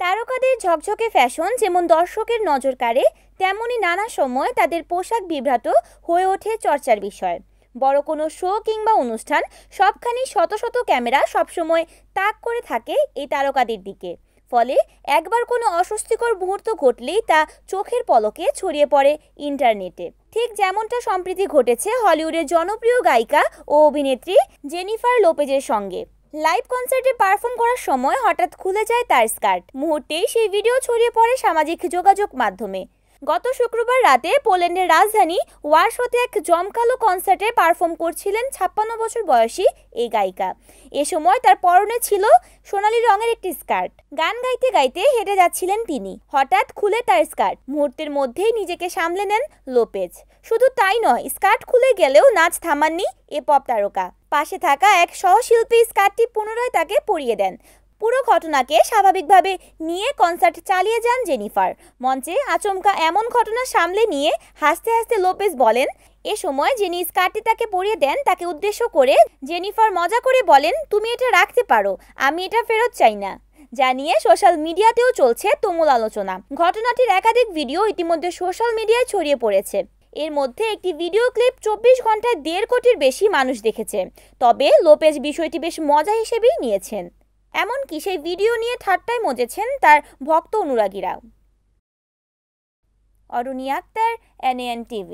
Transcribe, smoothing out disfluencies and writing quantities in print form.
তারকাদের ঝকঝকে ফ্যাশন যেমন দর্শকের নজর কাড়ে, তেমনি নানা সময় তাদের পোশাক বিভ্রাট হয়ে ওঠে চর্চার বিষয়। বড় কোনো শো কিংবা অনুষ্ঠান, সবখানি শত শত ক্যামেরা সবসময় তাক করে থাকে এই তারকাদের দিকে। ফলে একবার কোনো অস্বস্তিকর মুহূর্ত ঘটলেই তা চোখের পলকে ছড়িয়ে পড়ে ইন্টারনেটে। ঠিক যেমনটা সম্প্রতি ঘটেছে হলিউডের জনপ্রিয় গায়িকা ও অভিনেত্রী জেনিফার লোপেজের সঙ্গে। লাইভ কনসার্টে পারফর্ম করার সময় হঠাৎ খুলে যায় তার স্কার্ট। মুহূর্তেই সেই ভিডিও ছড়িয়ে পড়ে সামাজিক যোগাযোগ মাধ্যমে। গত শুক্রবার রাতে পোল্যান্ডের রাজধানী ওয়ারশোতে এক জমকালো কনসার্টে পারফর্ম করছিলেন 56 বছর বয়সী এই গায়িকা। এ সময় তার পরনে ছিল সোনালী রঙের একটি স্কার্ট। গান গাইতে গাইতে হেঁটে যাচ্ছিলেন তিনি। হঠাৎ খুলে তার স্কার্ট। মুহূর্তের মধ্যেই নিজেকে সামলে নেন লোপেজ। শুধু তাই নয়, স্কার্ট খুলে গেলেও নাচ থামাননি এ পপ তারকা। পাশে থাকা এক সহশিল্পী স্কার্টটি পুনরায় তাকে পরিয়ে দেন। পুরো ঘটনাকে স্বাভাবিকভাবে নিয়ে কনসার্ট চালিয়ে যান জেনিফার। মঞ্চে আচমকা এমন ঘটনা সামলে নিয়ে হাসতে হাসতে লোপেজ বলেন, এ সময় যিনি স্কার্টটি তাকে পরিয়ে দেন তাকে উদ্দেশ্য করে জেনিফার মজা করে বলেন, তুমি এটা রাখতে পারো, আমি এটা ফেরত চাই না। যা নিয়ে সোশ্যাল মিডিয়াতেও চলছে তুমুল আলোচনা। ঘটনাটির একাধিক ভিডিও ইতিমধ্যে সোশ্যাল মিডিয়ায় ছড়িয়ে পড়েছে। এর মধ্যে একটি ভিডিও ক্লিপ 24 ঘন্টায় 1.5 কোটির বেশি মানুষ দেখেছে। তবে লোপেজ বিষয়টি বেশ মজা হিসেবেই নিয়েছেন। এমনকি সেই ভিডিও নিয়ে ঠাট্টায় মজেছেন তার ভক্ত অনুরাগীরাও। Aruni Akter, NAN TV।